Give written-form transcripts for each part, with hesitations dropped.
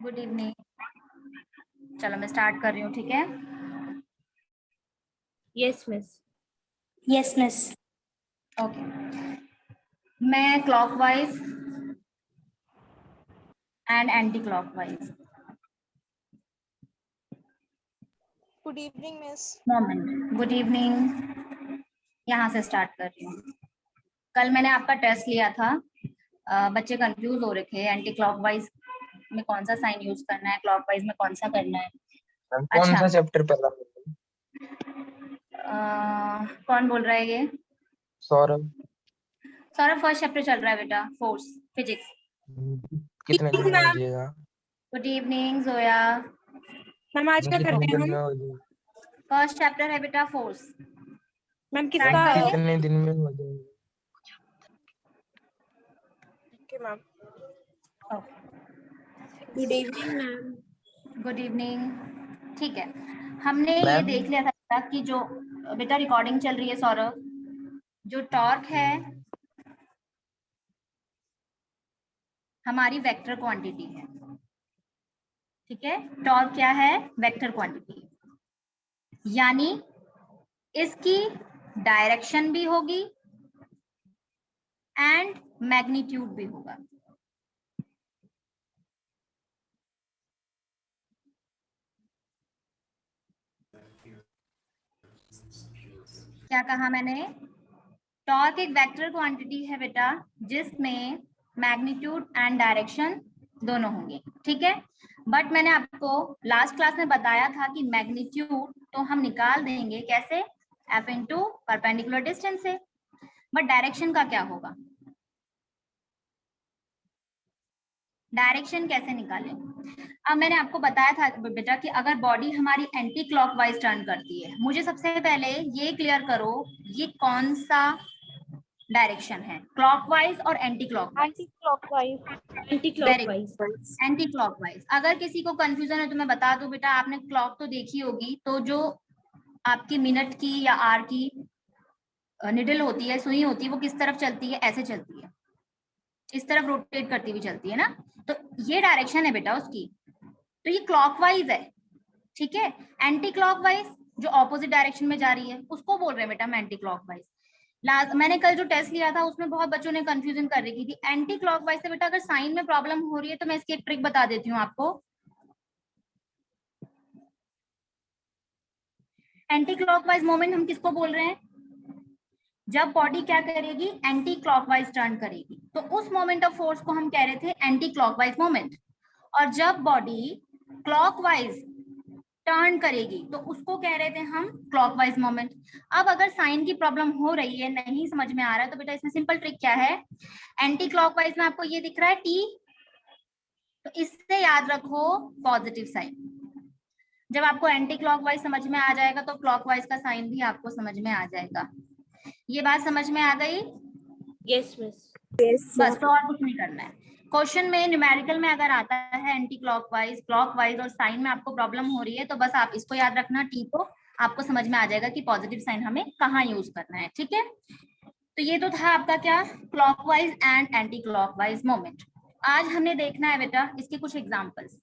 Good evening. चलो मैं start कर रही हूँ, ठीक है? Yes miss. Yes miss. Okay, मैं clockwise and anticlockwise. Good evening miss. Moment, good evening. यहाँ से स्टार्ट कर रही हूँ। कल मैंने आपका टेस्ट लिया था, बच्चे कंफ्यूज हो रहे थे एंटी क्लॉकवाइज में कौन सा साइन यूज करना है, क्लॉकवाइज में कौन सा करना है। कौन सा चैप्टर पढ़ा? कौन बोल रहा है ये? सौरभ। सौरभ, फर्स्ट चैप्टर चल रहा है बेटा, फोर्स फिजिक्स। कितने दिन में हो जाएगा? Good evening Zoya. मैम आज क्या करते हैं हम? फर्स्ट चैप्टर है बेटा फोर्स। मैम किसका है? कितने दिन में हो जाएगा? Okay ma'am. Good evening ma'am. Good evening. ठीक है, हमने ये मैम? देख लिया था कि जो बेटा रिकॉर्डिंग चल रही है सौरभ, जो टॉर्क है हमारी वेक्टर क्वांटिटी है, ठीक है? टॉर्क क्या है? वेक्टर क्वांटिटी, यानी इसकी डायरेक्शन भी होगी एंड मैग्नीट्यूड भी होगा। क्या कहा मैंने? टॉर्क एक वेक्टर क्वांटिटी है बेटा, जिसमें मैग्नीट्यूड एंड डायरेक्शन दोनों होंगे, ठीक है? बट मैंने आपको लास्ट क्लास में बताया था कि मैग्नीट्यूड तो हम निकाल देंगे कैसे? एफ इंटू परपेंडिकुलर डिस्टेंस से। बट डायरेक्शन का क्या होगा? डायरेक्शन कैसे निकालें? अब मैंने आपको बताया था बेटा कि अगर बॉडी हमारी एंटी क्लॉकवाइज टर्न करती है, मुझे सबसे पहले ये क्लियर करो ये कौन सा डायरेक्शन है, क्लॉकवाइज और anti clockwise? Anti clockwise. Anti clockwise. Anti clockwise. अगर किसी को कंफ्यूजन है तो मैं बता दूं बेटा, आपने क्लॉक तो देखी होगी, तो जो आपकी मिनट की या आर की निडल होती है, सुई होती है, वो किस तरफ चलती है? ऐसे चलती है, इस तरफ रोटेट करती हुई चलती है ना। तो ये डायरेक्शन है बेटा उसकी, तो ये क्लॉकवाइज है, ठीक है? एंटी क्लॉकवाइज जो ऑपोजिट डायरेक्शन में जा रही है उसको बोल रहे हैं बेटा हम एंटी क्लॉकवाइज। मैंने कल जो टेस्ट लिया था उसमें बहुत बच्चों ने कंफ्यूजन कर रही थी एंटी क्लॉकवाइज से बेटा अगर साइन में प्रॉब्लम हो रही है तो मैं इसकी एक ट्रिक बता देती हूँ आपको। एंटी क्लॉकवाइज मोमेंट हम किसको बोल रहे हैं? जब बॉडी क्या करेगी? एंटी क्लॉकवाइज टर्न करेगी, तो उस मोमेंट ऑफ फोर्स को हम कह रहे थे एंटी क्लॉकवाइज मोमेंट। और जब बॉडी क्लॉकवाइज टर्न करेगी तो उसको कह रहे थे हम क्लॉकवाइज मोमेंट। अब अगर साइन की प्रॉब्लम हो रही है, नहीं समझ में आ रहा है, तो बेटा इसमें सिंपल ट्रिक क्या है? एंटी क्लॉकवाइज में आपको ये दिख रहा है टी, तो इससे याद रखो पॉजिटिव साइन। जब आपको एंटी क्लॉकवाइज समझ में आ जाएगा तो क्लॉकवाइज का साइन भी आपको समझ में आ जाएगा। ये बात समझ में आ गई? Yes miss. बस, तो और कुछ नहीं करना है। क्वेश्चन में न्यूमेरिकल में अगर आता है एंटी क्लॉकवाइज, क्लॉकवाइज और साइन में आपको प्रॉब्लम हो रही है तो बस आप इसको याद रखना, टी को, आपको समझ में आ जाएगा कि पॉजिटिव साइन हमें कहाँ यूज करना है, ठीक है? तो ये तो था आपका क्या? Clockwise and anti clockwise moment. आज हमने देखना है बेटा इसके कुछ एग्जाम्पल्स।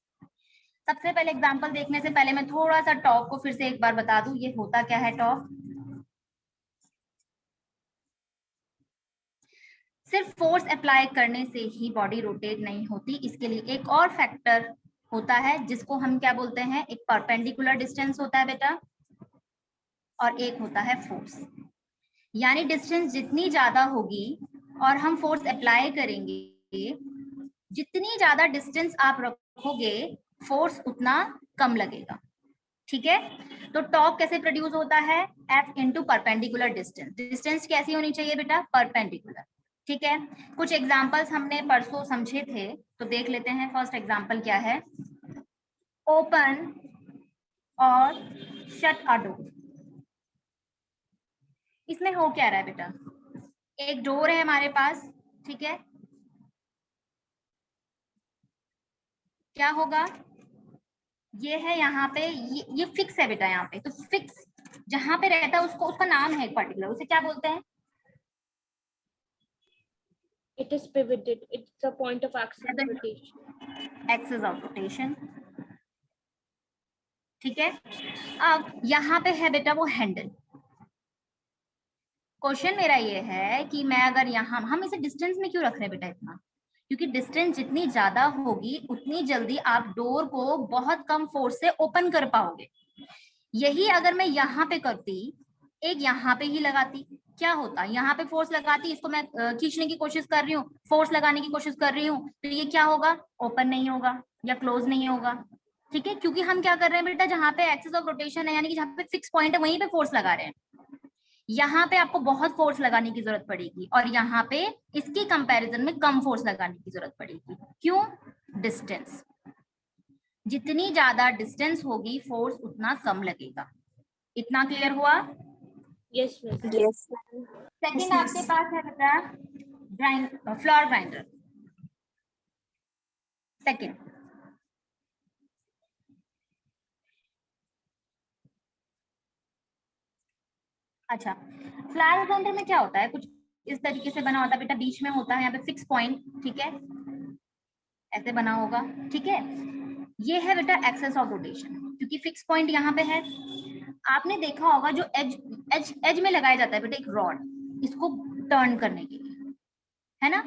सबसे पहले एग्जाम्पल देखने से पहले मैं थोड़ा सा टॉर्क को फिर से एक बार बता दूं, ये होता क्या है टॉर्क। सिर्फ फोर्स अप्लाई करने से ही बॉडी रोटेट नहीं होती, इसके लिए एक और फैक्टर होता है जिसको हम क्या बोलते हैं? एक परपेंडिकुलर डिस्टेंस होता है बेटा, और एक होता है फोर्स। यानी डिस्टेंस जितनी ज्यादा होगी और हम फोर्स अप्लाई करेंगे, जितनी ज्यादा डिस्टेंस आप रखोगे फोर्स उतना कम लगेगा, ठीक है? तो टॉर्क कैसे प्रोड्यूस होता है? F into perpendicular distance. Distance कैसी होनी चाहिए बेटा? परपेंडिकुलर, ठीक है? कुछ एग्जांपल्स हमने परसों समझे थे तो देख लेते हैं। फर्स्ट एग्जांपल क्या है? ओपन और शट अ डोर। इसमें हो क्या रहा है बेटा? एक डोर है हमारे पास, ठीक है? क्या होगा? ये है यहाँ पे, ये फिक्स है बेटा यहाँ पे, तो फिक्स जहां पे रहता है उसको, उसका नाम है पर्टिकुलर, उसे क्या बोलते हैं? It is pivoted. It's a point of axis of Pivot. rotation. Axis of rotation, ठीक है। अब यहाँ पे है बेटा वो हैंडल। क्वेश्चन मेरा ये है कि मैं अगर यहाँ, हम इसे डिस्टेंस में क्यों रख रहे हैं बेटा इतना, क्योंकि डिस्टेंस जितनी ज्यादा होगी उतनी जल्दी आप डोर को बहुत कम फोर्स से ओपन कर पाओगे। यही अगर मैं यहाँ पे करती, एक यहाँ पे ही लगाती, क्या होता, यहाँ पे फोर्स लगाती, इसको मैं खींचने की कोशिश कर रही हूँ, फोर्स लगाने की कोशिश कर रही हूँ, तो ये क्या होगा, ओपन नहीं होगा या क्लोज नहीं होगा, ठीक है। क्योंकि हम क्या कर रहे हैं बेटा, जहाँ पे एक्सिस ऑफ रोटेशन है, यानी कि जहाँ पे फिक्स पॉइंट है वहीं पे फोर्स लगा रहे हैं। यहाँ पे आपको बहुत फोर्स लगाने की जरूरत पड़ेगी और यहाँ पे इसकी कंपैरिजन में कम फोर्स लगाने की जरूरत पड़ेगी। क्यों, डिस्टेंस, जितनी ज्यादा डिस्टेंस होगी फोर्स उतना कम लगेगा। इतना क्लियर हुआ? Yes, miss. Yes. सेकंड आपके पास है बेटा फ्लोर ग्राइंडर। सेकंड, अच्छा, फ्लोर ग्राइंडर में क्या होता है, कुछ इस तरीके से बना होता है बेटा, बीच में होता है यहाँ पे फिक्स पॉइंट, ठीक है, ऐसे बना होगा, ठीक है। ये है बेटा एक्सेस ऑफ रोटेशन, क्योंकि फिक्स पॉइंट यहाँ पे है। आपने देखा होगा जो एज में लगाया जाता है बेटा एक रॉड, इसको टर्न करने के लिए, है ना।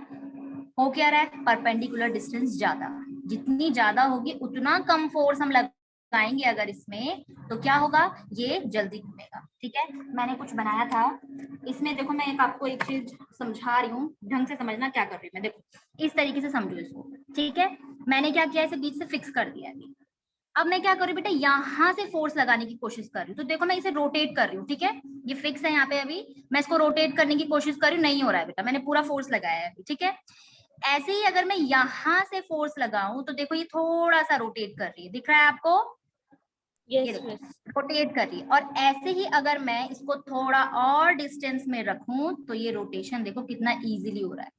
हो क्या रहा है, परपेंडिकुलर डिस्टेंस ज्यादा, जितनी ज्यादा होगी उतना कम फोर्स हम लगाएंगे अगर इसमें, तो क्या होगा, ये जल्दी घूमेगा, ठीक है। मैंने कुछ बनाया था इसमें, देखो मैं आपको एक चीज समझा रही हूँ, ढंग से समझना क्या कर रही हूँ मैं, देखो इस तरीके से समझो इसको, ठीक है। मैंने क्या किया, इसे बीच से फिक्स कर दिया है। अब मैं क्या कर रही हूँ बेटा, यहाँ से फोर्स लगाने की कोशिश कर रही हूँ, तो देखो मैं इसे रोटेट कर रही हूँ, ठीक है। ये फिक्स है यहाँ पे, अभी मैं इसको रोटेट करने की कोशिश कर रही हूँ, नहीं हो रहा है बेटा, मैंने पूरा फोर्स लगाया है अभी, ठीक है। ऐसे ही अगर मैं यहाँ से फोर्स लगाऊं तो देखो ये थोड़ा सा रोटेट कर रही है, दिख रहा है आपको, Yes, ये देखो miss. रोटेट कर रही है। और ऐसे ही अगर मैं इसको थोड़ा और डिस्टेंस में रखूं तो ये रोटेशन देखो कितना इजीली हो रहा है।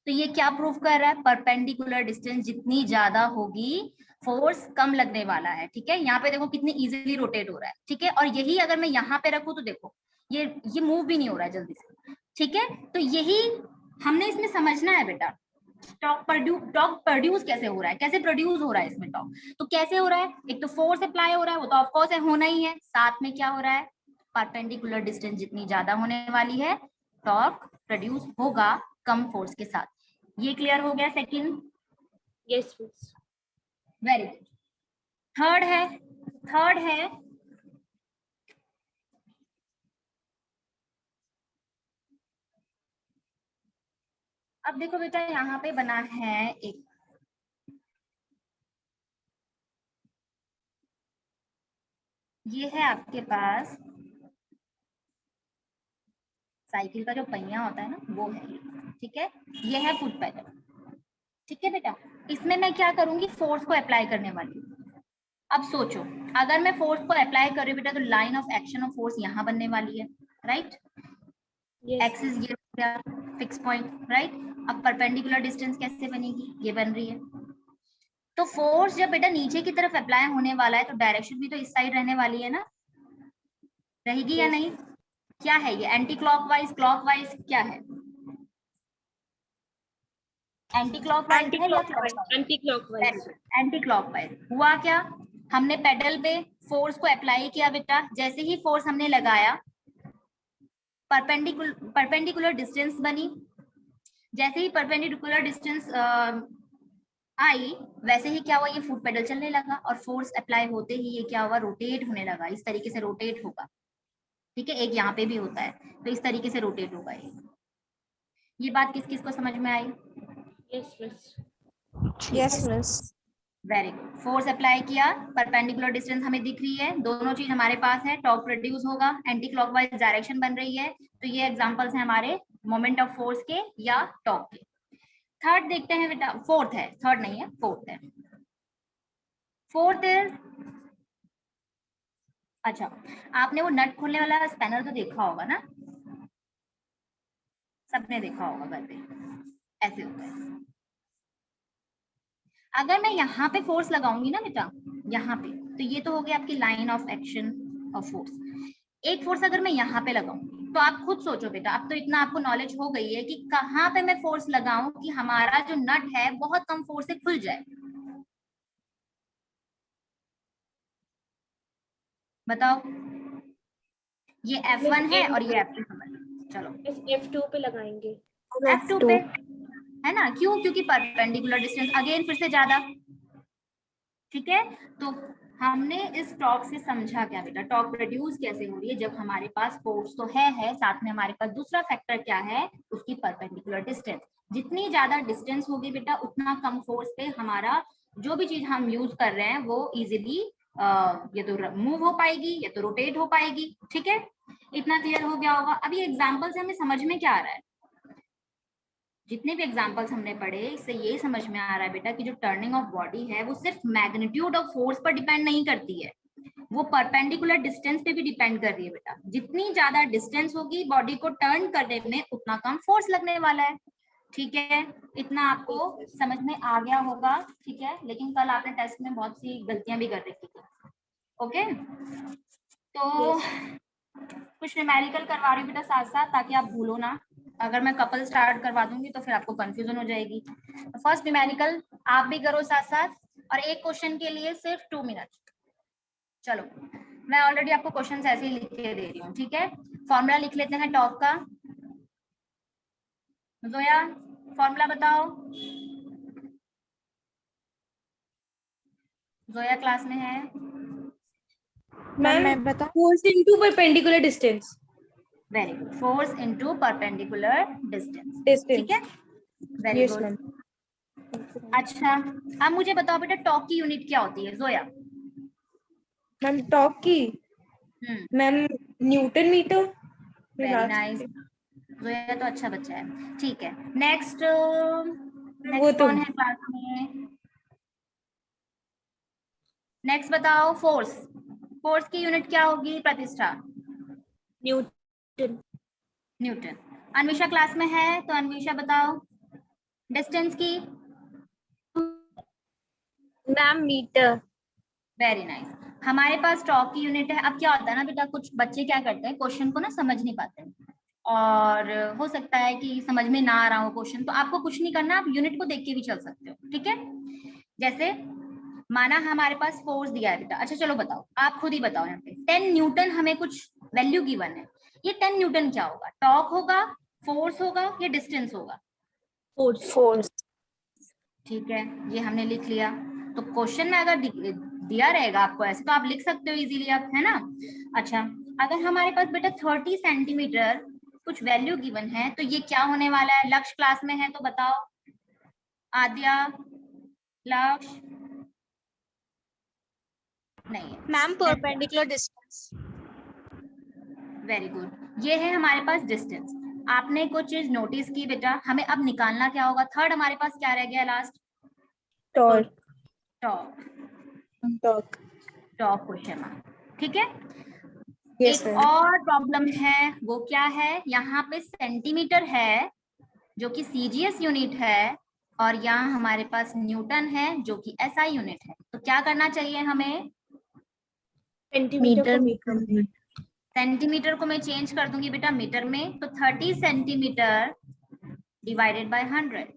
तो ये क्या प्रूव कर रहा है, परपेंडिकुलर डिस्टेंस जितनी ज्यादा होगी फोर्स कम लगने वाला है, ठीक है। यहाँ पे देखो कितनी इजीली रोटेट हो रहा है, ठीक है। और यही अगर मैं यहाँ पे रखूं तो देखो ये मूव भी नहीं हो रहा है जल्दी से, ठीक है। तो यही हमने इसमें समझना है बेटा, टॉर्क प्रोड्यूस कैसे हो रहा है, कैसे प्रोड्यूस हो रहा है इसमें टॉर्क, तो कैसे हो रहा है, एक तो फोर्स अप्लाई हो रहा है, वो तो ऑफ कोर्स है, होना ही है, साथ में क्या हो रहा है, परपेंडिकुलर डिस्टेंस जितनी ज्यादा होने वाली है टॉर्क प्रोड्यूस होगा कम फोर्स के साथ। ये क्लियर हो गया second? Yes, miss. Very good. Third है अब देखो बेटा यहाँ पे बना है एक, ये है आपके पास साइकिल का जो पहिया होता है ना वो है, ठीक है। ये है फुट पेडल, ठीक है बेटा। इसमें मैं क्या करूंगी, फोर्स को अप्लाई करने वाली हूँ। अब सोचो अगर मैं फोर्स को अप्लाई कर रही हूँ बेटा, तो line of action of force यहाँ बनने वाली है, राइट। Yes, एक्सिस ये हो गया फिक्स पॉइंट, राइट। अब परपेंडिकुलर डिस्टेंस कैसे बनेगी, ये बन रही है। तो फोर्स जब बेटा नीचे की तरफ अप्लाई होने वाला है तो डायरेक्शन भी तो इस साइड रहने वाली है ना, रहेगी या Yes. नहीं? क्या है ये, एंटी क्लॉकवाइज, क्लॉकवाइज, क्या है, एंटी क्लॉकवाइज है या क्लॉकवाइज? Anti-clockwise. Anti clockwise. हुआ क्या, हमने पेडल पे फोर्स को अप्लाई किया बेटा, जैसे ही फोर्स हमने लगाया परपेंडिकुलर डिस्टेंस बनी, जैसे ही परपेंडिकुलर डिस्टेंस आई वैसे ही क्या हुआ, ये फुट पेडल चलने लगा और फोर्स अप्लाई होते ही ये क्या हुआ, रोटेट होने लगा, इस तरीके से रोटेट होगा, ठीक है। एक यहाँ पे भी होता है, तो इस तरीके से रोटेट होगा ये बात किस किस को समझ में आई? Yes, miss. Yes, miss. Very good. Force apply किया, परपेंडिकुलर डिस्टेंस हमें दिख रही है, दोनों चीज हमारे पास है, टॉर्क प्रोड्यूस होगा, एंटी क्लॉकवाइज डायरेक्शन बन रही है, तो ये एग्जांपल्स हैं हमारे मोमेंट ऑफ फोर्स के या टॉर्क के। थर्ड देखते हैं बेटा, फोर्थ है, थर्ड नहीं है, फोर्थ है। फोर्थ इज, अच्छा आपने वो नट खोलने वाला स्पैनर तो देखा होगा ना, सबने देखा होगा घर पे, ऐसे होता है। अगर मैं यहाँ पे फोर्स लगाऊंगी ना बेटा, यहाँ पे, तो ये तो हो गया आपकी line of action of force. एक फोर्स अगर मैं यहाँ पे लगाऊंगी तो आप खुद सोचो बेटा, अब तो इतना आपको नॉलेज हो गई है कि कहाँ पे मैं फोर्स लगाऊं कि हमारा जो नट है बहुत कम फोर्स से खुल जाए। बताओ, ये F1 है और ये F2 है। चलो F2 पे लगाएंगे। F2 पे है ना, क्यों? क्योंकि परपेंडिकुलर डिस्टेंस अगेन फिर से ज्यादा। ठीक है, तो हमने इस टॉर्क से समझा क्या बेटा, टॉर्क प्रोड्यूस कैसे हो रही है जब हमारे पास फोर्स तो है, साथ में हमारे पास दूसरा फैक्टर क्या है, उसकी परपेंडिकुलर डिस्टेंस। जितनी ज्यादा डिस्टेंस होगी बेटा उतना कम फोर्स पे हमारा जो भी चीज हम यूज कर रहे हैं वो इजिली ये तो मूव हो पाएगी या तो रोटेट हो पाएगी। ठीक है, इतना क्लियर हो गया होगा। अभी एग्जाम्पल से हमें समझ में क्या आ रहा है, जितने भी एग्जांपल्स हमने पढ़े इससे ये समझ में आ रहा है बेटा कि जो टर्निंग ऑफ बॉडी है वो सिर्फ मैग्नीट्यूड ऑफ फोर्स पर डिपेंड नहीं करती है, वो परपेंडिकुलर डिस्टेंस पे भी डिपेंड कर रही है बेटा। जितनी ज्यादा डिस्टेंस होगी बॉडी को टर्न करने में उतना कम फोर्स लगने वाला है। ठीक है, इतना आपको समझ में आ गया होगा। ठीक है, लेकिन कल आपने टेस्ट में बहुत सी गलतियां भी कर रखी थी। ओके, तो कुछ न्यूमेरिकल करवा रही हूँ बेटा साथ साथ, ताकि आप भूलो ना। अगर मैं कपल स्टार्ट करवा दूंगी तो फिर आपको कंफ्यूजन हो जाएगी। तो फर्स्ट न्यूमेरिकल आप भी करो साथ साथ, और एक क्वेश्चन के लिए सिर्फ 2 मिनट। चलो, मैं ऑलरेडी आपको क्वेश्चन ऐसे ही लिख के दे रही हूँ। ठीक है, फॉर्मूला लिख लेते हैं टॉर्क का। जोया फॉर्मूला बताओ, जोया क्लास में है? मैम मैं बता। Force into perpendicular distance. Very good, force into perpendicular distance. ठीक है, वेरी यस गुड। मैम। अच्छा, अब मुझे बताओ बेटा टॉर्क की यूनिट क्या होती है जोया? मैम टॉर्क की ma'am newton metre. Very nice, Zoya तो अच्छा बच्चा है। ठीक है, नेक्स्ट वो नेक्स्ट तो कौन है क्लास में? नेक्स्ट बताओ, फोर्स, फोर्स की यूनिट क्या होगी प्रतिष्ठा? न्यूटन। न्यूटन। अन्विषा क्लास में है तो अन्विषा बताओ डिस्टेंस की। Ma'am metre. वेरी नाइस, हमारे पास टॉर्क की यूनिट है। अब क्या होता है ना बेटा, कुछ बच्चे क्या करते हैं क्वेश्चन को ना समझ नहीं पाते हैं, और हो सकता है कि समझ में ना आ रहा हो क्वेश्चन, तो आपको कुछ नहीं करना, आप यूनिट को देख के भी चल सकते हो। ठीक है, जैसे माना हमारे पास फोर्स दिया है बेटा। अच्छा चलो बताओ, आप खुद ही बताओ, यहाँ पे 10 न्यूटन हमें कुछ वैल्यू गिवन है, ये 10 न्यूटन क्या होगा? टॉर्क होगा, फोर्स होगा या डिस्टेंस होगा? फोर्स। ठीक है, ये हमने लिख लिया। तो क्वेश्चन में अगर दिया रहेगा आपको ऐसे तो आप लिख सकते हो इजीली, आप है ना। अच्छा, अगर हमारे पास बेटा 30 सेंटीमीटर कुछ वैल्यू गिवन है तो ये क्या होने वाला है? लक्ष्य क्लास में है तो बताओ, आद्या, लक्ष्य नहीं है ma'am perpendicular distance. Very good, ये है हमारे पास डिस्टेंस। आपने कुछ चीज नोटिस की बेटा, हमें अब निकालना क्या होगा? थर्ड हमारे पास क्या रह गया last? Torque. Torque. Torque. Torque question mark. ठीक है, यस एक मैम। और प्रॉब्लम है, वो क्या है? यहाँ पे सेंटीमीटर है जो कि सीजीएस यूनिट है, और यहाँ हमारे पास न्यूटन है जो कि एसआई यूनिट है। तो क्या करना चाहिए हमें? सेंटीमीटर को मीटर में। सेंटीमीटर को मैं चेंज कर दूंगी बेटा मीटर में, तो 30 सेंटीमीटर डिवाइडेड बाय 100,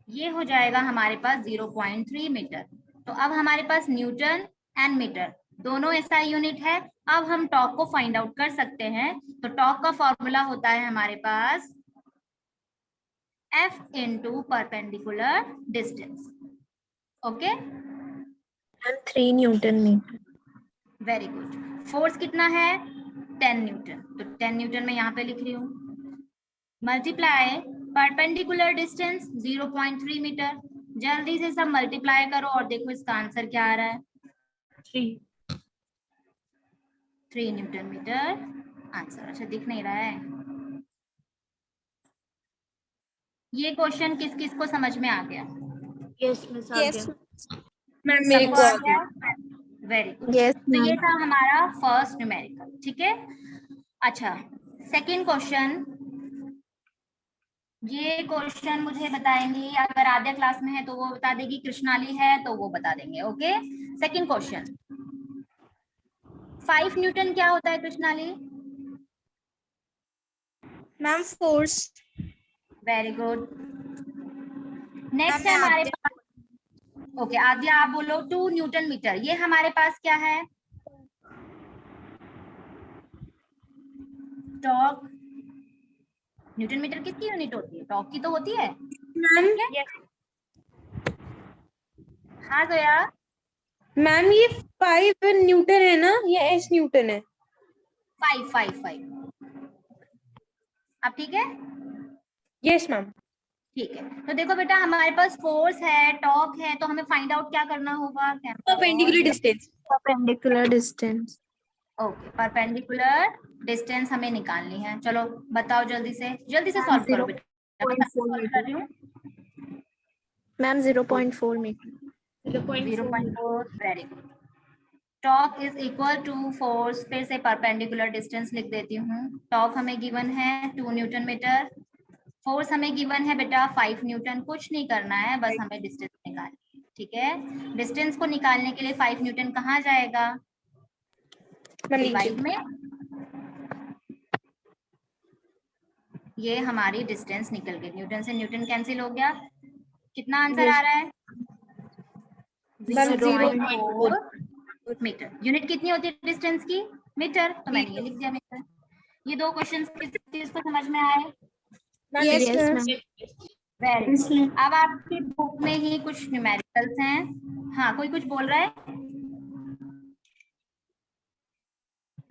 ये हो जाएगा हमारे पास 0.3 मीटर। तो अब हमारे पास न्यूटन एंड मीटर दोनों एसआई यूनिट है। अब हम टॉर्क को फाइंड आउट कर सकते हैं। तो टॉर्क का फॉर्मूला होता है हमारे पास F into perpendicular distance. Okay, 3 newton metre. Very good. Force कितना है? 10 न्यूटन, तो 10 न्यूटन में यहाँ पे लिख रही हूँ, मल्टीप्लाई परपेंडिकुलर डिस्टेंस 0.3 मीटर। जल्दी से सब मल्टीप्लाई करो और देखो इसका आंसर क्या आ रहा है। 3 न्यूटन मीटर आंसर। अच्छा, दिख नहीं रहा है ये क्वेश्चन, किस किस को समझ में आ गया? यस मिस आ गया। मैम मेरे सबको को आ गया? Very good. यस तो ये मैम। था हमारा फर्स्ट न्यूमेरिकल। ठीक है, अच्छा सेकंड क्वेश्चन, ये क्वेश्चन मुझे बताएंगी, अगर आद्या क्लास में है तो वो बता देगी, कृष्णाली है तो वो बता देंगे। ओके, सेकंड क्वेश्चन, 5 न्यूटन क्या होता है Krishnali? Ma'am force. Very good. Next है हमारे पास, ओके आद्या आप बोलो 2 न्यूटन मीटर। ये हमारे पास क्या है? टॉर्क। न्यूटन मीटर किसकी यूनिट होती है? टॉर्क की तो होती है। मैम ठीक है? हाँ जोया। मैम ये 5 न्यूटन है ना, ये एस न्यूटन है। 5 अब ठीक है? Yes ma'am. ठीक है, तो देखो बेटा हमारे पास फोर्स है, टॉर्क है, तो हमें फाइंड आउट क्या करना होगा? Perpendicular distance. Perpendicular distance. Okay, perpendicular distance हमें निकालनी है। चलो बताओ जल्दी से सॉल्व करो बेटा। मैं सॉल्व कर रही हूँ। Ma'am 0.4 meter. 0.4 very good. Torque is equal to force, फिर से परपेंडिकुलर डिस्टेंस लिख देती हूँ। टॉर्क हमें गिवन है 2 न्यूटन मीटर, फोर्स हमें गिवन है बेटा 5 न्यूटन। कुछ नहीं करना है, बस हमें डिस्टेंस निकालनी है। ठीक है, डिस्टेंस को निकालने के लिए 5 न्यूटन कहाँ जाएगा? डिवाइड में। ये हमारी डिस्टेंस निकल गई, न्यूटन से न्यूटन कैंसिल हो गया। कितना आंसर आ रहा है? 0.4 मीटर। यूनिट कितनी होती है डिस्टेंस की? मीटर। तो मैंने ये लिख दिया मीटर। ये दो क्वेश्चंस किस चीज को समझ में आए? Yes, ma'am. Very good. अब आपकी बुक में ही कुछ न्यूमेरिकल्स हैं। हाँ, कोई कुछ बोल रहा है?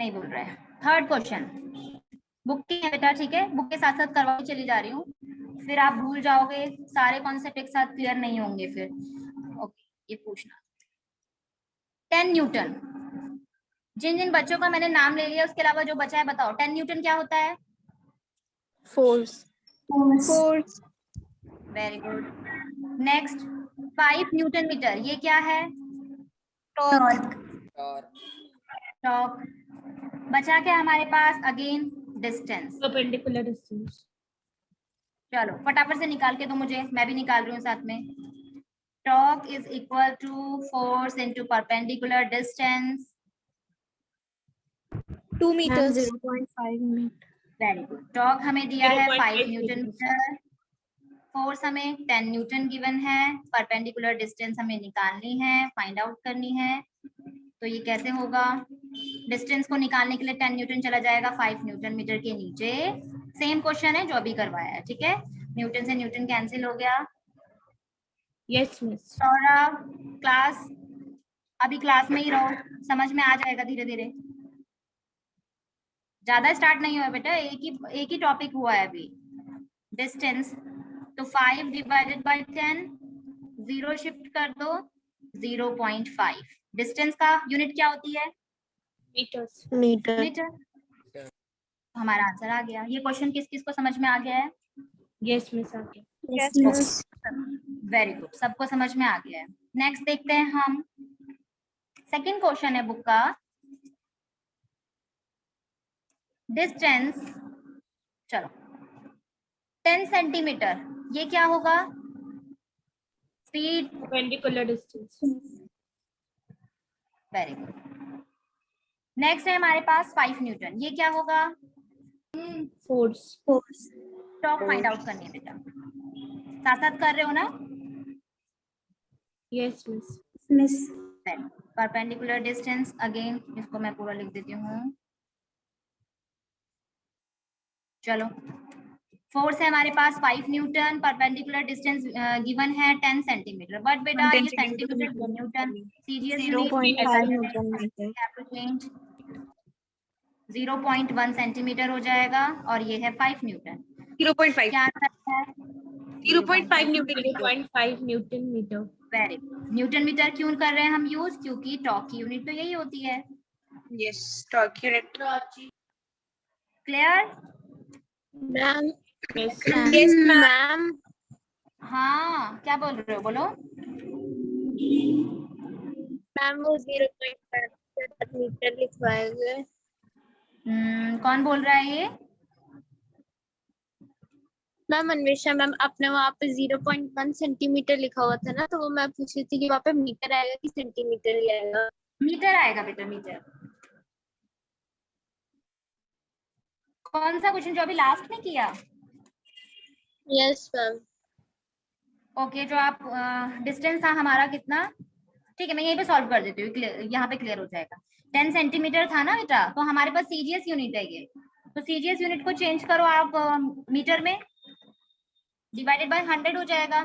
नहीं बोल रहा है। थर्ड क्वेश्चन बुक की है बेटा, ठीक है? बुक के साथ साथ करवाई चली जा रही हूँ, फिर आप भूल जाओगे, सारे कॉन्सेप्ट एक साथ क्लियर नहीं होंगे फिर। ओके, ये पूछना 10 न्यूटन। जिन जिन बच्चों का मैंने नाम ले लिया उसके अलावा जो बचा है बताओ 10 न्यूटन क्या होता है? Force. Force. Very good. Next 5 newton metre, ये क्या है? टॉर्क। टॉर्क। बचा क्या हमारे पास? Again distance. Perpendicular distance. चलो फटाफट से निकाल के दो मुझे, मैं भी निकाल रही हूँ साथ में। Torque is equal to force into perpendicular distance. 2 Ma'am meters। 0.5 meter. Very good. Torque हमें दिया है 5 0.5 न्यूटन meters. मीटर, फोर्स हमें 10 न्यूटन गिवन है, परपेंडिकुलर डिस्टेंस हमें निकालनी है, फाइंड आउट करनी है। तो ये कैसे होगा? डिस्टेंस को निकालने के लिए 10 न्यूटन चला जाएगा 5 न्यूटन मीटर के नीचे। सेम क्वेश्चन है जो अभी करवाया है, ठीक है? न्यूटन से न्यूटन कैंसिल हो गया। Yes, miss. सौरभ क्लास, अभी क्लास में ही रहो, समझ में आ जाएगा धीरे धीरे। ज्यादा स्टार्ट नहीं हुआ बेटा, एक ही टॉपिक हुआ है अभी। डिस्टेंस तो 5 डिवाइडेड बाय 10, 0 शिफ्ट कर दो, 0.5। डिस्टेंस का यूनिट क्या होती है? Meters. Meter. मीटर। हमारा आंसर आ गया। ये क्वेश्चन किस किस को समझ में आ गया है? Yes, miss. Okay. Yes, miss. Very good, सबको समझ में आ गया है। नेक्स्ट देखते हैं हम, सेकंड क्वेश्चन है बुक का। डिस्टेंस, चलो 10 सेंटीमीटर, ये क्या होगा? Speed. Perpendicular distance. Very good. Next है हमारे पास 5 न्यूटन, ये क्या होगा? Force. टॉर्क फाइंड आउट करनी है बेटा, साथ साथ कर रहे हो ना? Yes, miss. Miss. Perpendicular distance, again इसको मैं पूरा लिख देती हूँ। चलो फोर्स है हमारे पास 5 न्यूटन, परपेंडिकुलर डिस्टेंस गिवन है 10 सेंटीमीटर, बट बेटा 10 ये centimetre to newton, serious 0.5 Newton meter. 0.1 centimetre हो जाएगा, और ये है 5 न्यूटन। 0.5। क्या आंसर है? 0.5 newton. 0.5 Newton meter. Very good. Newton metre क्यों कर रहे हैं हम यूज? क्योंकि टॉर्क की यूनिट तो यही होती है। Yes, torque unit. Clear? Ma'am. Yes, Yes, ma'am. हाँ, क्या बोल रहे हो? बोलो। Ma'am वो 0.5 मीटर लिखवाए गए। कौन बोल रहा है ये? मैम अन्वेषा मैम, आपने वहाँ पे 0.1 सेंटीमीटर लिखा हुआ था ना, तो वो मैं पूछ रही थी कि वहाँ पे मीटर आएगा कि सेंटीमीटर ही आएगा। मीटर आएगा बेटा, मीटर। कौन सा क्वेश्चन जो अभी लास्ट में किया? Yes ma'am. ओके, जो आप डिस्टेंस था हमारा कितना? ठीक है, मैं यहीं पे सॉल्व कर देती हूँ, यहाँ पे क्लियर हो जाएगा। 10 सेंटीमीटर था ना बेटा, तो हमारे पास सीजीएस यूनिट है ये, तो सीजीएस यूनिट को चेंज करो आप मीटर में, डिवाइडेड बाय 100 हो जाएगा।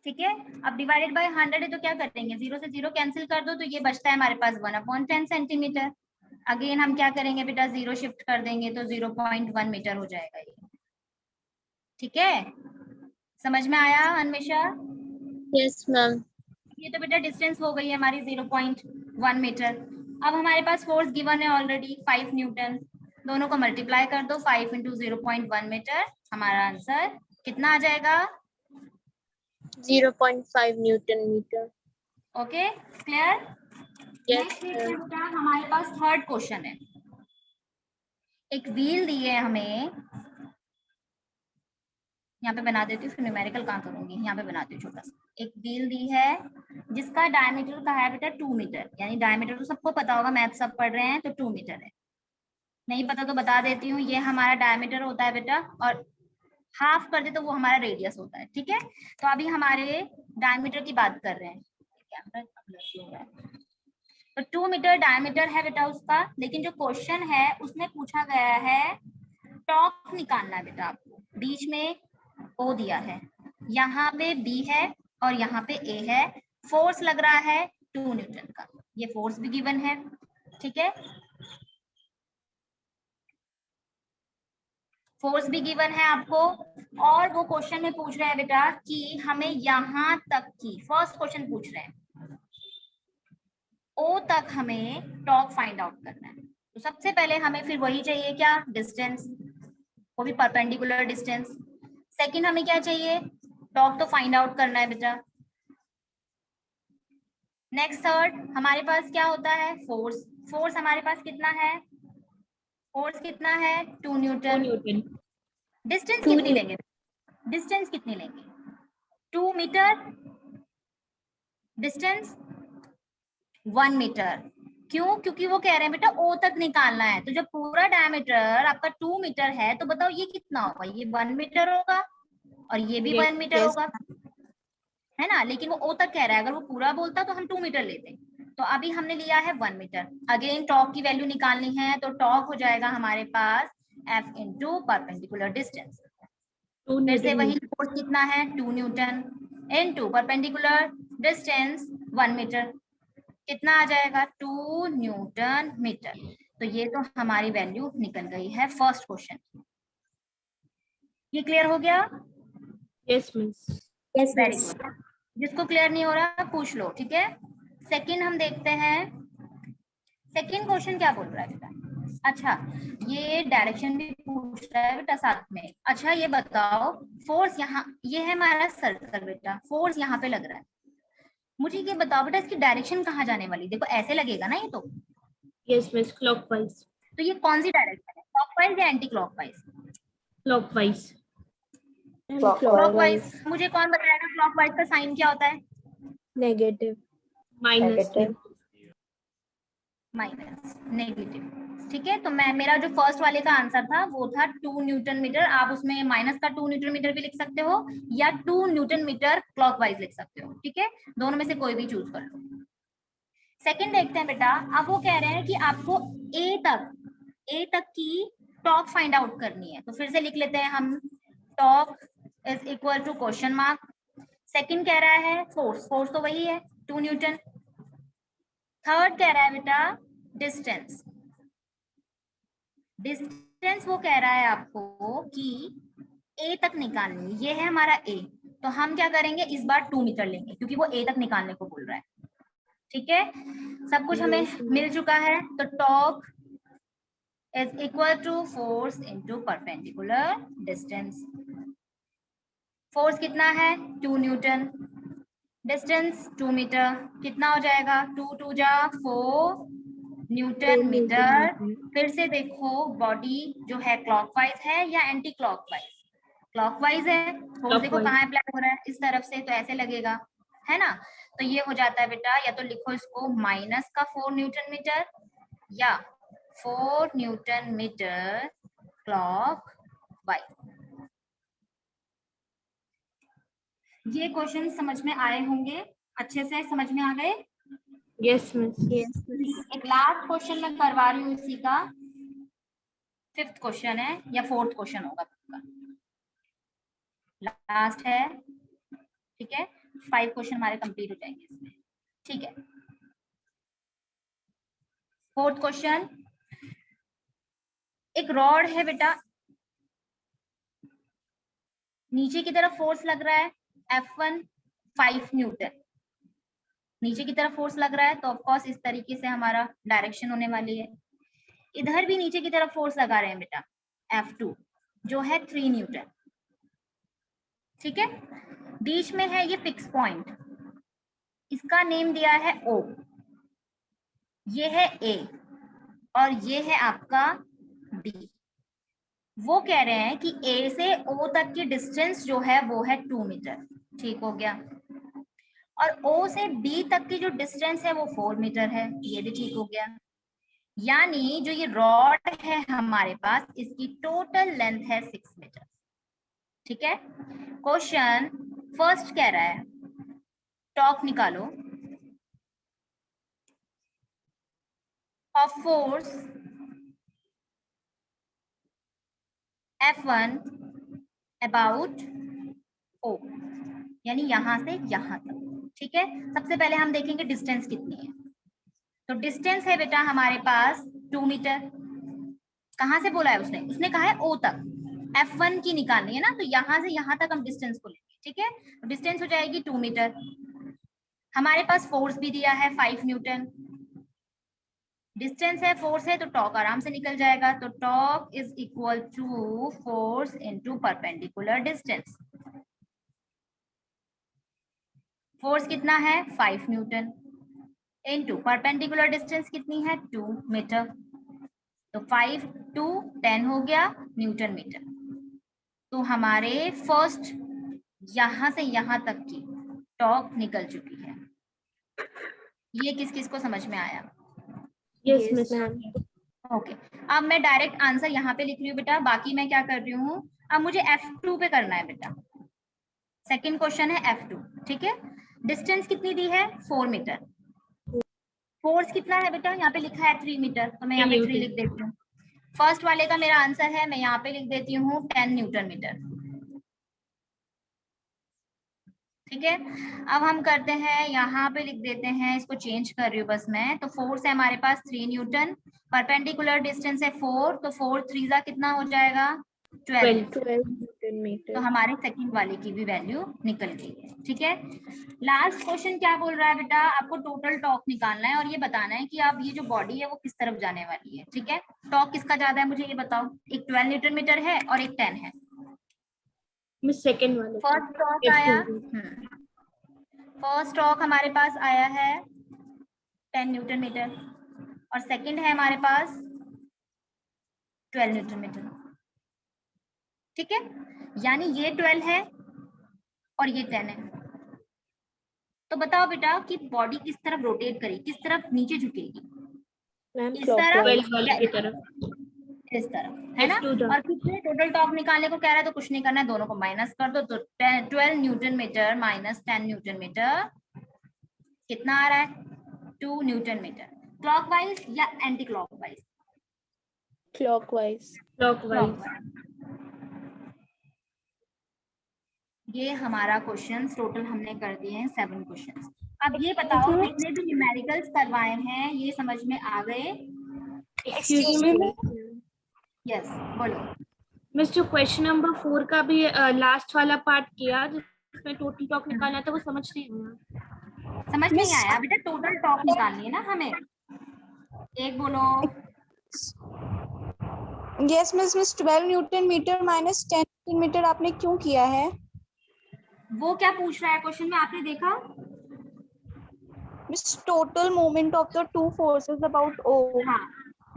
ठीक है, अब डिवाइडेड बाय 100 है तो क्या कर देंगे, 0 से 0 कैंसिल कर दो, तो ये बचता है हमारे पास 1/10 सेंटीमीटर। अगेन हम क्या करेंगे बेटा, 0 शिफ्ट कर देंगे तो 0.1 मीटर हो जाएगा ये। ठीक है, समझ में आया अन्वेषा? Yes ma'am. ये तो बेटा डिस्टेंस हो गई है हमारी 0.1 मीटर। अब हमारे पास फोर्स गिवन है ऑलरेडी 5 न्यूटन, दोनों को मल्टीप्लाई कर दो, 5 × 0.1 मीटर, हमारा आंसर कितना आ जाएगा? 0.5 newton metre. Okay, clear? Yes next ma'am. बेटा हमारे पास थर्ड क्वेश्चन है। एक व्हील दी है हमें, यहाँ पे बना देती हूँ, फिर न्यूमेरिकल कहाँ करूंगी, यहाँ पे बनाती हूँ छोटा सा। एक व्हील दी है जिसका डायमीटर का है बेटा 2 मीटर, यानी डायमीटर तो सबको पता होगा, मैथ सब पढ़ रहे हैं, तो 2 मीटर है। नहीं पता तो बता देती हूँ, ये हमारा डायमीटर होता है बेटा, और हाफ कर दे तो वो हमारा रेडियस होता है। ठीक है, तो अभी हमारे डायमीटर की बात कर रहे हैं। तो 2 मीटर डायमीटर है बेटा उसका, लेकिन जो क्वेश्चन है उसमें पूछा गया है टॉर्क निकालना है बेटा आपको। बीच में O दिया है, यहाँ पे B है और यहाँ पे A है, फोर्स लग रहा है 2 न्यूटन का, ये फोर्स भी गिवन है। ठीक है, फोर्स भी गिवन है आपको, और वो क्वेश्चन में पूछ रहे हैं बेटा कि हमें यहाँ तक की, फर्स्ट क्वेश्चन पूछ रहे हैं O तक हमें टॉर्क फाइंड आउट करना है। तो सबसे पहले हमें फिर वही चाहिए क्या, डिस्टेंस, वो भी परपेंडिकुलर डिस्टेंस। सेकंड हमें क्या चाहिए, टॉर्क तो फाइंड आउट करना है बेटा। नेक्स्ट थर्ड हमारे पास क्या होता है, फोर्स। फोर्स हमारे पास कितना है, फोर्स कितना है 2 न्यूटन। डिस्टेंस कितनी लेंगे, डिस्टेंस कितनी लेंगे 2 मीटर, डिस्टेंस 1 मीटर। क्यों, क्योंकि वो कह रहे हैं बेटा O तक निकालना है, तो जब पूरा डायमीटर आपका 2 मीटर है तो बताओ ये कितना होगा, ये 1 मीटर होगा और ये भी 1 मीटर होगा, है ना। लेकिन वो O तक कह रहा है, अगर वो पूरा बोलता तो हम 2 मीटर लेते, तो अभी हमने लिया है 1 मीटर। अगेन टॉर्क की वैल्यू निकालनी है, तो टॉर्क हो जाएगा हमारे पास F × परपेंडिकुलर डिस्टेंस। फिर से वही, फोर्स कितना है 2 newton into perpendicular distance 1 metre, कितना आ जाएगा 2 न्यूटन मीटर। तो ये तो हमारी वैल्यू निकल गई है फर्स्ट क्वेश्चन। ये क्लियर हो गया? Yes miss. Very good. जिसको क्लियर नहीं हो रहा पूछ लो, ठीक है। सेकंड हम देखते हैं, सेकंड क्वेश्चन क्या बोल रहा है बेटा। अच्छा, ये डायरेक्शन भी पूछ रहा है बेटा साथ में। अच्छा ये बताओ, फोर्स यहाँ, ये है हमारा सर्कल बेटा, फोर्स यहाँ पे लग रहा है, मुझे ये बताओ बेटा इसकी डायरेक्शन कहाँ जाने वाली, देखो ऐसे लगेगा ना ये तो। Yes miss, clockwise. तो ये कौन सी डायरेक्शन है, क्लॉकवाइज या एंटी क्लॉकवाइज? क्लॉकवाइज। क्लॉकवाइज। मुझे कौन बताएगा क्लॉकवाइज का साइन क्या होता है? नेगेटिव। माइनस। Minus, negative. ठीक है, तो मैं, मेरा जो फर्स्ट वाले का आंसर था वो था 2 न्यूटन मीटर। आप उसमें माइनस का 2 न्यूटन मीटर भी लिख सकते हो या 2 न्यूटन मीटर क्लॉकवाइज लिख सकते हो। ठीक है, दोनों में से कोई भी चूज कर लो। सेकंड देखते हैं बेटा, अब वो कह रहे हैं कि आपको ए तक की टॉर्क फाइंड आउट करनी है। तो फिर से लिख लेते हैं हम, torque is equal to question mark. Second कह रहा है फोर्स, फोर्स तो वही है 2 न्यूटन। थर्ड कह रहा है बेटा डिस्टेंस, डिस्टेंस वो कह रहा है आपको कि ए तक निकालनी, ये है हमारा ए, तो हम क्या करेंगे इस बार 2 मीटर लेंगे क्योंकि वो ए तक निकालने को बोल रहा है। ठीक है, सब कुछ हमें मिल चुका है। तो torque is equal to force into perpendicular distance. Force कितना है 2 न्यूटन, डिस्टेंस 2 मीटर, कितना हो जाएगा 2 2 जा 4 न्यूटन मीटर। फिर से देखो बॉडी जो है क्लॉकवाइज है या एंटी क्लॉकवाइज, क्लॉकवाइज है। फोर्स देखो कहाँ अप्लाई हो रहा है, इस तरफ से, तो ऐसे लगेगा, है ना। तो ये हो जाता है बेटा, या तो लिखो इसको माइनस का 4 न्यूटन मीटर या 4 न्यूटन मीटर क्लॉक वाइज। ये क्वेश्चन समझ में आए होंगे, अच्छे से समझ में आ गए। Yes miss. एक लास्ट क्वेश्चन मैं करवा रही हूँ इसी का, 5th क्वेश्चन है या 4th क्वेश्चन होगा आपका, लास्ट है, ठीक है। 5 क्वेश्चन हमारे कंप्लीट हो जाएंगे इसमें, ठीक है। 4th क्वेश्चन, एक रॉड है बेटा, नीचे की तरफ फोर्स लग रहा है F1 5 न्यूटन, नीचे की तरफ फोर्स लग रहा है, तो ऑफ कोर्स इस तरीके से हमारा डायरेक्शन होने वाली है। इधर भी नीचे की तरफ फोर्स लगा रहे हैं बेटा F2 जो है 3 न्यूटन, ठीक है। बीच में है ये फिक्स पॉइंट, इसका नेम दिया है O, ये है A और ये है आपका B। वो कह रहे हैं कि A से O तक की डिस्टेंस जो है वो है 2 मीटर, ठीक हो गया। और O से B तक की जो डिस्टेंस है वो 4 मीटर है, ये भी ठीक हो गया। यानी जो ये रॉड है हमारे पास, इसकी टोटल लेंथ है 6 मीटर, ठीक है। क्वेश्चन फर्स्ट कह रहा है टॉर्क निकालो of force F1 about O, यानी यहां से यहां तक, ठीक है। सबसे पहले हम देखेंगे डिस्टेंस कितनी है। तो डिस्टेंस है बेटा हमारे पास 2 मीटर। कहां से बोला है उसने? उसने कहा है O तक, F1 की निकालनी है ना, तो यहां से यहां तक हम डिस्टेंस को लेंगे, ठीक है। तो डिस्टेंस हो जाएगी 2 मीटर। हमारे पास फोर्स भी दिया है 5 न्यूटन, डिस्टेंस है, फोर्स है, तो टॉर्क आराम से निकल जाएगा। तो torque is equal to force into perpendicular distance. Force कितना है 5 न्यूटन इनटू परपेंडिकुलर डिस्टेंस कितनी है 2 मीटर, तो 5 2 10 हो गया न्यूटन मीटर। तो हमारे फर्स्ट यहां से यहां तक की टॉर्क निकल चुकी है। ये किस किस को समझ में आया? Yes miss. ओके, अब मैं डायरेक्ट आंसर यहाँ पे लिख रही हूँ बेटा, बाकी मैं क्या कर रही हूँ, अब मुझे F2 पे करना है बेटा। सेकंड क्वेश्चन है F2, ठीक है। डिस्टेंस कितनी दी है 4 मीटर, फोर्स कितना है बेटा, यहाँ पे लिखा है 3 मीटर, तो मैं यहाँ पे 3 लिख देती हूँ। फर्स्ट वाले का मेरा आंसर है, मैं यहाँ पे लिख देती हूँ 10 न्यूटन मीटर, ठीक है। अब हम करते हैं, यहाँ पे लिख देते हैं, इसको चेंज कर रही हूँ बस मैं। तो फोर्स है हमारे पास 3 न्यूटन, परपेंडिकुलर डिस्टेंस है 4, तो 4 3 जा कितना हो जाएगा 12 न्यूटन मीटर। तो हमारे सेकंड वाले की भी वैल्यू निकल गई है, ठीक है। लास्ट क्वेश्चन क्या बोल रहा है बेटा, आपको टोटल टॉर्क निकालना है और ये बताना है कि आप ये जो बॉडी है वो किस तरफ जाने वाली है, ठीक है। टॉर्क किसका ज्यादा है मुझे ये बताओ, एक 12 न्यूटन मीटर है और एक 10 है। मिस सेकंड वाले फर्स्ट टॉर्क आया, फर्स्ट टॉर्क हमारे पास आया है 10 न्यूटन मीटर और सेकंड है हमारे पास 12 न्यूटन मीटर, ठीक है। यानी ये 12 है और ये 10 है। तो बताओ बेटा कि बॉडी किस तरफ रोटेट करेगी, किस तरफ नीचे झुकेगी, इस तरफ या इस तरफ, है ना। और कितने टोटल टॉर्क निकालने को कह रहा है, तो कुछ नहीं करना है, दोनों को माइनस कर दो। तो 12 newton metre minus 10 newton metre कितना आ रहा है 2 न्यूटन मीटर। क्लॉकवाइज या एंटी क्लॉकवाइज? क्लॉकवाइज। ये हमारा क्वेश्चन टोटल हमने कर दिए हैं 7 क्वेश्चन। अब ये बताओ जितने भी न्यूमेरिकल्स करवाए हैं ये समझ में आ गए? यस बोलो। मिस जो क्वेश्चन नंबर 4 का भी लास्ट वाला पार्ट किया जिसमें टोटल टॉर्क निकालना था वो समझ नहीं आया। समझ नहीं आया बेटा, टोटल टॉर्क निकालनी है ना हमें, एक बोलो। Yes miss 12 newton metre minus 10 newton metre आपने क्यों किया है? वो क्या पूछ रहा है क्वेश्चन में, आपने देखा? Miss total moment of the two forces about O। हाँ,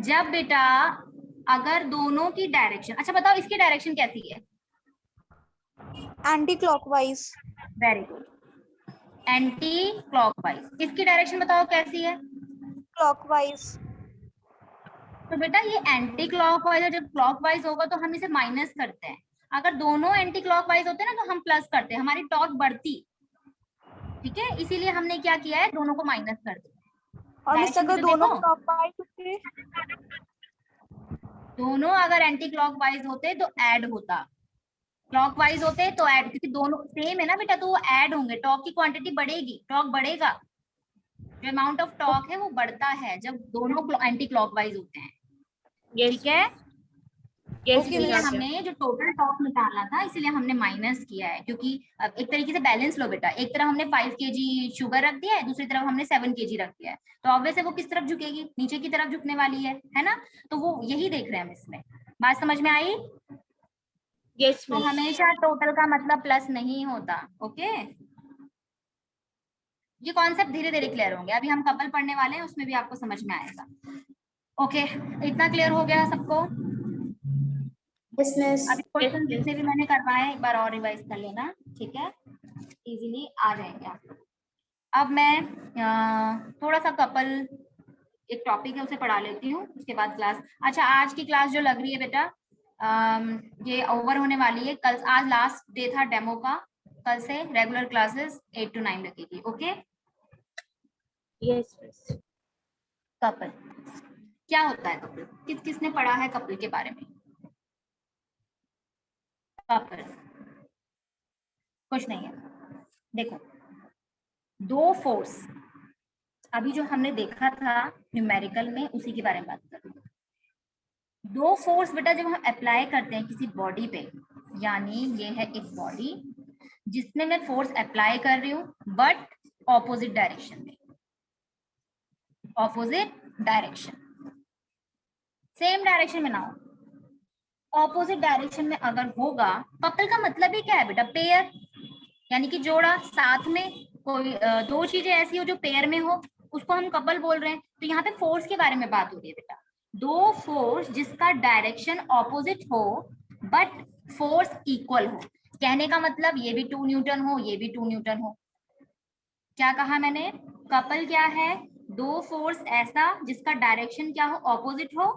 जब बेटा अगर दोनों की डायरेक्शन, अच्छा बताओ इसकी डायरेक्शन कैसी है? Anti clockwise. Very good, anti clockwise. इसकी डायरेक्शन बताओ कैसी है? क्लॉकवाइज। तो बेटा ये एंटी क्लॉकवाइज है, जब क्लॉकवाइज होगा तो हम इसे माइनस करते हैं, अगर दोनों एंटी क्लॉकवाइज होते हैं ना तो हम प्लस करते हैं, हमारी टॉर्क बढ़ती। ठीक है, इसीलिए हमने क्या किया है, दोनों को माइनस कर दिया। और मिस डायरेक्शन अगर तो दोनों देखो, क्लॉकवाइज होते दोनों अगर एंटी क्लॉकवाइज होते तो ऐड होता, क्लॉकवाइज होते तो ऐड, क्योंकि दोनों सेम है ना बेटा, तो वो ऐड होंगे, टॉर्क की क्वांटिटी बढ़ेगी, टॉर्क बढ़ेगा, जो अमाउंट ऑफ टॉर्क है वो बढ़ता है जब दोनों एंटी क्लॉकवाइज होते हैं। यस ठीक है, यस इसीलिए हमने जो टोटल टॉर्क निकालना था इसीलिए हमने माइनस किया है, क्योंकि अब एक तरीके से बैलेंस लो बेटा, एक तरफ हमने 5 kg शुगर रख दिया है, दूसरी तरफ हमने 7 kg रख दिया है, तो ऑब्वियस है वो किस तरफ झुकेगी, नीचे की तरफ झुकने वाली है ना, तो वो यही देख रहे हैं हम इसमें। बात समझ में आई? यस तो हमेशा टोटल का मतलब प्लस नहीं होता। ओके, ये कॉन्सेप्ट धीरे धीरे क्लियर होंगे, अभी हम कपल पढ़ने वाले हैं, उसमें भी आपको समझ में आएगा। ओके, इतना क्लियर हो गया सबको? अभी क्वेश्चन जितने भी मैंने करवाए एक बार और रिवाइज कर लेना, ठीक है, इजीली आ जाएंगे आप लोग। अब मैं थोड़ा सा कपल एक टॉपिक है उसे पढ़ा लेती हूँ, उसके बाद क्लास। अच्छा, आज की क्लास जो लग रही है बेटा, ये ओवर होने वाली है, कल आज लास्ट डे था डेमो का, कल से रेगुलर क्लासेस 8 to 9 लगेगी। ओके, यस कपल क्या होता है, कपल किसने पढ़ा है कपल के बारे में? कपल कुछ नहीं है, देखो दो फोर्स, अभी जो हमने देखा था न्यूमेरिकल में उसी के बारे में बात कर रही हूँ। दो फोर्स बेटा जब हम अप्लाई करते हैं किसी बॉडी पे, यानी ये है एक बॉडी जिसमें मैं फोर्स अप्लाई कर रही हूँ बट ऑपोजिट डायरेक्शन में, ऑपोजिट डायरेक्शन, सेम डायरेक्शन में ना हो, ऑपोजिट डायरेक्शन में अगर होगा, कपल का मतलब ही क्या है बेटा, पेयर, यानी कि जोड़ा, साथ में कोई दो चीजें ऐसी हो जो पेयर में हो, उसको हम कपल बोल रहे हैं। तो यहाँ पे फोर्स के बारे में बात हो रही है बेटा, दो फोर्स जिसका डायरेक्शन ऑपोजिट हो बट फोर्स इक्वल हो, कहने का मतलब ये भी 2 न्यूटन हो, ये भी 2 न्यूटन हो। क्या कहा मैंने, कपल क्या है, दो फोर्स ऐसा जिसका डायरेक्शन क्या हो, ऑपोजिट हो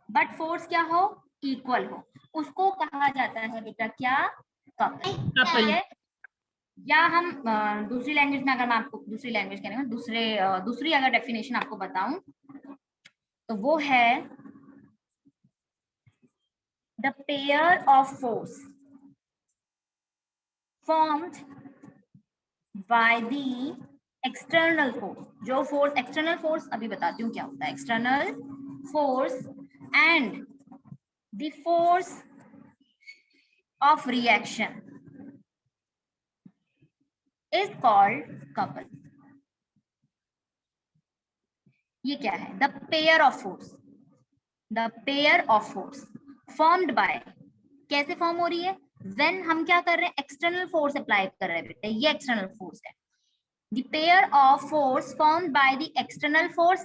बट फोर्स क्या हो, इक्वल हो, उसको कहा जाता है बेटा क्या, कपल। ठीक है, या हम दूसरी लैंग्वेज में, अगर मैं आपको दूसरी लैंग्वेज कहने में दूसरी अगर डेफिनेशन आपको बताऊं तो वो है the pair of force formed by the external force, जो फोर्स एक्सटर्नल फोर्स, अभी बताती हूँ क्या होता है external force, and the force of reaction is called couple. ये क्या है, the pair of force, the pair of force formed by, कैसे फॉर्म हो रही है, when हम क्या कर रहे हैं, एक्सटर्नल फोर्स अप्लाई कर रहे हैं बेटे, ये एक्सटर्नल फोर्स है, the pair of force formed by the external force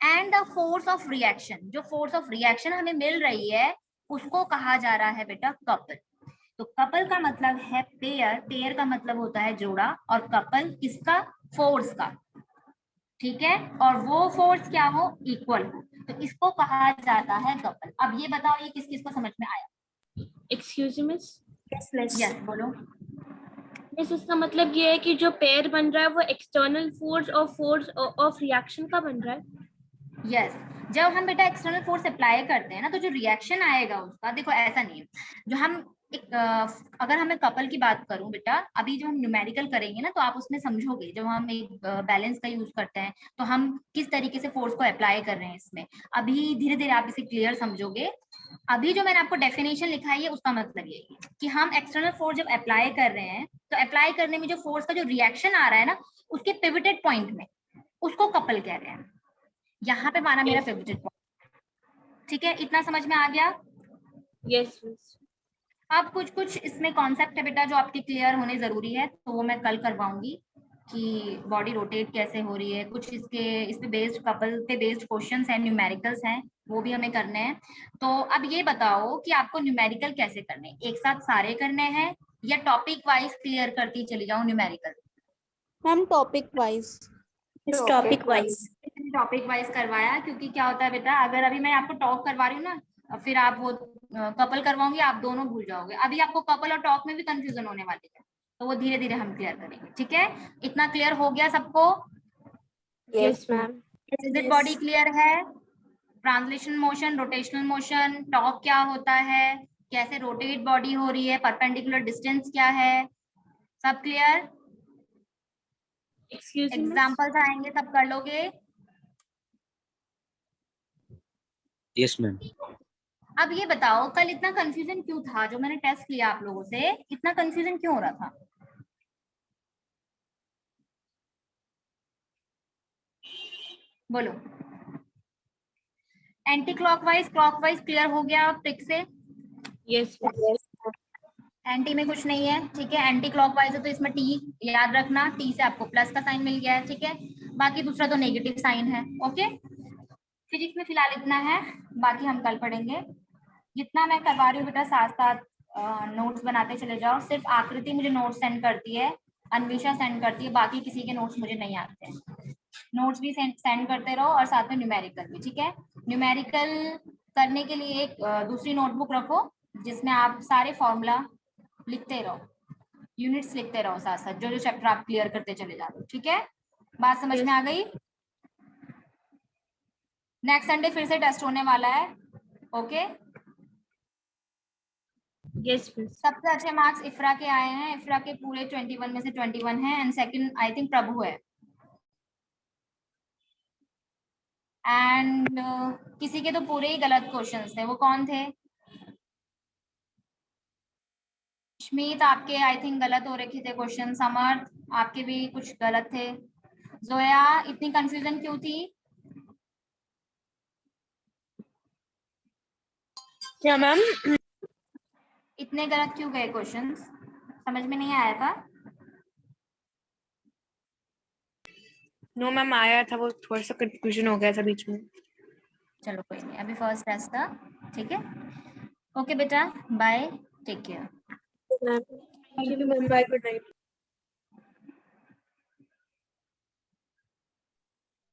and the force of reaction, जो फोर्स ऑफ रिएक्शन हमें मिल रही है उसको कहा जा रहा है बेटा कपल। तो कपल का मतलब है पेयर, पेयर का मतलब होता है जोड़ा, और कपल किसका, फोर्स का, ठीक है, और वो फोर्स क्या हो, इक्वल हो, तो इसको कहा जाता है कपल। अब ये बताओ ये किस किस को समझ में आया? Excuse me miss. यस बोलो। मिस इसका मतलब ये है कि जो पेयर बन रहा है वो एक्सटर्नल फोर्स ऑफ रिएक्शन का बन रहा है। यस, जब हम बेटा एक्सटर्नल फोर्स अप्लाई करते हैं ना तो जो रिएक्शन आएगा उसका, देखो ऐसा नहीं है, जो हम एक अगर हमें कपल की बात करूं बेटा, अभी जो हम न्यूमेरिकल करेंगे ना तो आप उसमें समझोगे, जब हम एक बैलेंस का यूज करते हैं तो हम किस तरीके से फोर्स को अप्लाई कर रहे हैं इसमें, अभी धीरे धीरे आप इसे क्लियर समझोगे। अभी जो मैंने आपको डेफिनेशन लिखाई है उसका मतलब यही है कि हम एक्सटर्नल फोर्स जब अप्लाई कर रहे हैं तो अप्लाई करने में जो फोर्स का जो रिएक्शन आ रहा है ना, उसके पिवटेड पॉइंट में, उसको कपल कह रहे हैं। यहाँ पे माना मेरा पिवटेड पॉइंट, ठीक है, इतना समझ में आ गया? यस। अब कुछ इसमें कॉन्सेप्ट है बेटा जो आपके क्लियर होने जरूरी है, तो वो मैं कल करवाऊंगी कि बॉडी रोटेट कैसे हो रही है, कुछ इस पे बेस्ड, कपल पे बेस्ड क्वेश्चंस हैं, न्यूमेरिकल्स हैं, वो भी हमें करने हैं। तो अब ये बताओ कि आपको न्यूमेरिकल कैसे करने हैं, एक साथ सारे करने हैं या टॉपिक वाइज क्लियर करती चली जाऊं numerical? Ma'am topic wise. Topic wise. Topic wise करवाया, क्योंकि क्या होता है बेटा, अगर अभी मैं आपको टॉक करवा रही हूँ ना, फिर आप वो कपल करवाऊंगी, आप दोनों भूल जाओगे। अभी आपको कपल और टॉक में भी कंफ्यूजन होने वाली है, तो वो धीरे धीरे हम क्लियर करेंगे। ठीक है, इतना क्लियर हो गया सबको? Yes ma'am. Exit body clear है, translation motion, rotational motion, torque क्या होता है, कैसे रोटेट बॉडी हो रही है, परपेंडिकुलर डिस्टेंस क्या है, सब क्लियर? एक्सक्यूज मी, एग्जांपल्स आएंगे, सब कर लोगे? Yes ma'am. अब ये बताओ, कल इतना कंफ्यूजन क्यों था? जो मैंने टेस्ट लिया आप लोगों से, इतना कंफ्यूजन क्यों हो रहा था? बोलो। एंटी क्लॉकवाइज, क्लॉकवाइज क्लियर हो गया ट्रिक से? यस एंटी में कुछ नहीं है, ठीक है। एंटी क्लॉकवाइज है तो इसमें टी याद रखना, टी से आपको प्लस का साइन मिल गया है, ठीक है। बाकी दूसरा तो नेगेटिव साइन है, ओके। फिजिक्स में फिलहाल इतना है, बाकी हम कल पढ़ेंगे। जितना मैं करवा रही हूँ बेटा, साथ साथ नोट्स बनाते चले जाओ। सिर्फ आकृति मुझे नोट्स सेंड करती है, अन्वेषा सेंड करती है, बाकी किसी के नोट्स मुझे नहीं आते हैं। नोट्स भी सेंड करते रहो, और साथ में न्यूमेरिकल भी, ठीक है। न्यूमेरिकल करने के लिए एक दूसरी नोटबुक रखो, जिसमें आप सारे फॉर्मूला लिखते रहो, यूनिट्स लिखते रहो साथ साथ, जो जो चैप्टर आप क्लियर करते चले जा रहे हो, ठीक है। बात समझ में आ गई? नेक्स्ट संडे फिर से टेस्ट होने वाला है, ओके। यस। सबसे अच्छे मार्क्स इफ्रा के आए हैं, इफ्रा के पूरे 21 में से 21 है, एंड सेकंड आई थिंक प्रभु है। एंड किसी के तो पूरे ही गलत क्वेश्चंस थे, वो कौन थे? स्मित, आपके आई थिंक गलत हो रखे थे क्वेश्चन। समर्थ, आपके भी कुछ गलत थे। जोया, इतनी कंफ्यूजन क्यों थी? क्या मैम? इतने गलत क्यों गए क्वेश्चंस? समझ में नहीं आया था? नो मैम, आया था, वो थोड़ा सा कंफ्यूजन हो गया था बीच में। चलो कोई नहीं, अभी फर्स्ट टेस्ट था, ठीक है। ओके बेटा, bye, take care. Thank you ma'am, bye, good night.